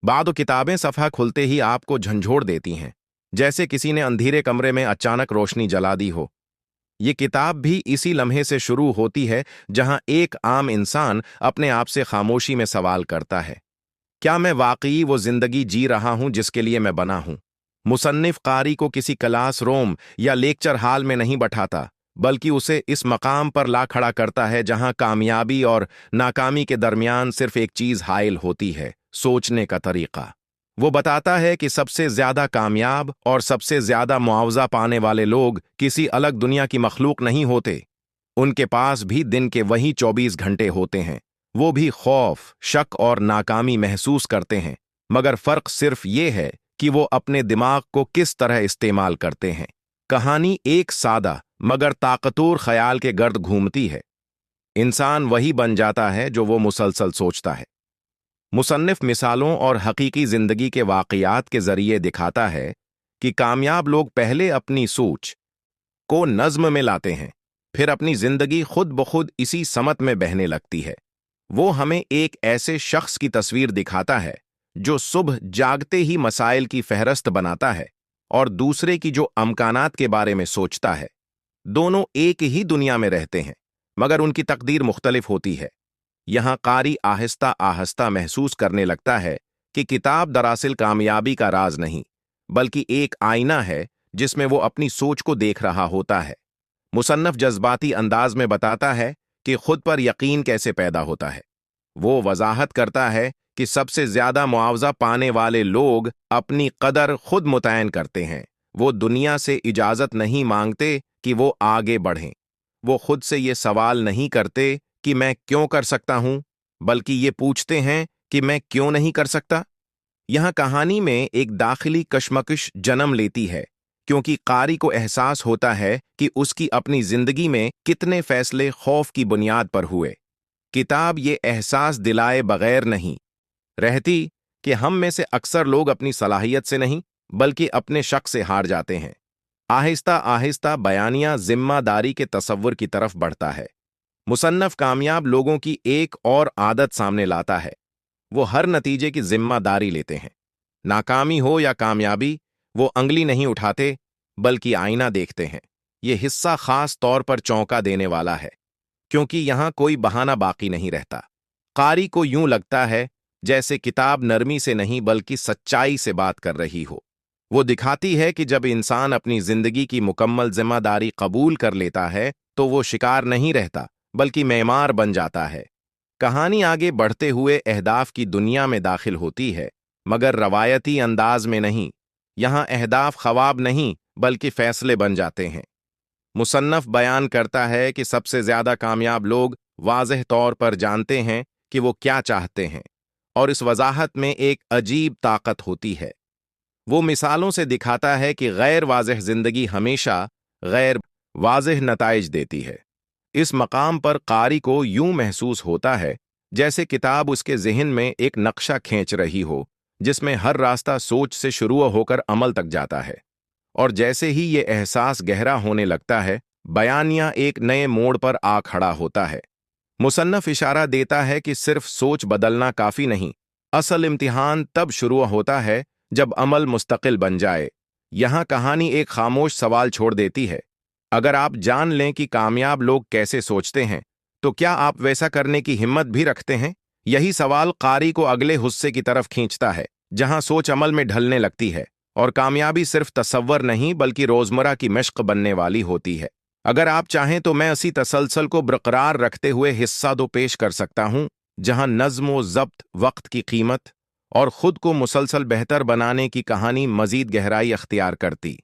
बाद किताबें सफ़ा खुलते ही आपको झंझोड़ देती हैं, जैसे किसी ने अंधेरे कमरे में अचानक रोशनी जला दी हो। ये किताब भी इसी लम्हे से शुरू होती है जहां एक आम इंसान अपने आप से खामोशी में सवाल करता है, क्या मैं वाकई वो जिंदगी जी रहा हूं जिसके लिए मैं बना हूं? मुसन्निफ कारी को किसी क्लास रूम या लेक्चर हॉल में नहीं बैठाता, बल्कि उसे इस मकाम पर ला खड़ा करता है जहां कामयाबी और नाकामी के दरमियान सिर्फ एक चीज हाइल होती है, सोचने का तरीका। वो बताता है कि सबसे ज्यादा कामयाब और सबसे ज्यादा मुआवजा पाने वाले लोग किसी अलग दुनिया की मखलूक नहीं होते। उनके पास भी दिन के वही 24 घंटे होते हैं। वो भी खौफ, शक और नाकामी महसूस करते हैं, मगर फर्क सिर्फ ये है कि वो अपने दिमाग को किस तरह इस्तेमाल करते हैं। कहानी एक सादा मगर ताकतवर ख्याल के गर्द घूमती है। इंसान वही बन जाता है जो वो मुसलसल सोचता है। मुसन्निफ मिसालों और हकीकी जिंदगी के वाक़यात के जरिए दिखाता है कि कामयाब लोग पहले अपनी सोच को नज़्म में लाते हैं, फिर अपनी जिंदगी खुद ब खुद इसी समत में बहने लगती है। वो हमें एक ऐसे शख्स की तस्वीर दिखाता है जो सुबह जागते ही मसाइल की फहरस्त बनाता है, और दूसरे की जो अमकानात के बारे में सोचता है। दोनों एक ही दुनिया में रहते हैं, मगर उनकी तकदीर मुख्तलिफ होती है। यहाँ कारी आहिस्ता आहिस्ता महसूस करने लगता है कि किताब दरअसल कामयाबी का राज नहीं, बल्कि एक आईना है जिसमें वो अपनी सोच को देख रहा होता है। मुसन्नफ जज्बाती अंदाज में बताता है कि खुद पर यकीन कैसे पैदा होता है। वो वजाहत करता है कि सबसे ज्यादा मुआवजा पाने वाले लोग अपनी कदर खुद मुतयन करते हैं। वो दुनिया से इजाजत नहीं मांगते कि वो आगे बढ़ें। वो खुद से ये सवाल नहीं करते कि मैं क्यों कर सकता हूं, बल्कि ये पूछते हैं कि मैं क्यों नहीं कर सकता। यहां कहानी में एक दाखिली कशमकश जन्म लेती है, क्योंकि कारी को एहसास होता है कि उसकी अपनी जिंदगी में कितने फैसले खौफ की बुनियाद पर हुए। किताब ये एहसास दिलाए बगैर नहीं रहती कि हम में से अक्सर लोग अपनी सलाहियत से नहीं, बल्कि अपने शक से हार जाते हैं। आहिस्ता आहिस्ता बयानिया जिम्मेदारी के तसव्वुर की तरफ बढ़ता है। मुसन्नफ कामयाब लोगों की एक और आदत सामने लाता है। वो हर नतीजे की जिम्मेदारी लेते हैं। नाकामी हो या कामयाबी, वो अंगली नहीं उठाते, बल्कि आईना देखते हैं। ये हिस्सा खास तौर पर चौंका देने वाला है, क्योंकि यहां कोई बहाना बाकी नहीं रहता। कारी को यूं लगता है जैसे किताब नरमी से नहीं बल्कि सच्चाई से बात कर रही हो। वो दिखाती है कि जब इंसान अपनी जिंदगी की मुकम्मल जिम्मेदारी कबूल कर लेता है तो वो शिकार नहीं रहता, बल्कि मेमार बन जाता है। कहानी आगे बढ़ते हुए अहदाफ की दुनिया में दाखिल होती है, मगर रवायती अंदाज में नहीं। यहाँ अहदाफ ख्वाब नहीं, बल्कि फैसले बन जाते हैं। मुसन्नफ बयान करता है कि सबसे ज्यादा कामयाब लोग वाज़ेह तौर पर जानते हैं कि वो क्या चाहते हैं, और इस वजाहत में एक अजीब ताकत होती है। वो मिसालों से दिखाता है कि गैर वाज़ेह जिंदगी हमेशा गैर वाज़ेह नताइज देती है। इस मकाम पर कारी को यूं महसूस होता है जैसे किताब उसके ज़हन में एक नक्शा खींच रही हो, जिसमें हर रास्ता सोच से शुरू होकर अमल तक जाता है। और जैसे ही ये एहसास गहरा होने लगता है, बयानिया एक नए मोड़ पर आ खड़ा होता है। मुसन्नफ इशारा देता है कि सिर्फ सोच बदलना काफी नहीं, असल इम्तिहान तब शुरू होता है जब अमल मुस्तकिल बन जाए। यहाँ कहानी एक खामोश सवाल छोड़ देती है। अगर आप जान लें कि कामयाब लोग कैसे सोचते हैं, तो क्या आप वैसा करने की हिम्मत भी रखते हैं? यही सवाल कारी को अगले हिस्से की तरफ खींचता है, जहां सोच अमल में ढलने लगती है और कामयाबी सिर्फ तसव्वुर नहीं बल्कि रोजमर्रा की मश्क बनने वाली होती है। अगर आप चाहें तो मैं इसी तसलसल को बरकरार रखते हुए हिस्सा 2 पेश कर सकता हूं, जहां नज्म व ज़ब्त, वक्त की कीमत और खुद को मुसलसल बेहतर बनाने की कहानी मजीद गहराई अख्तियार करती।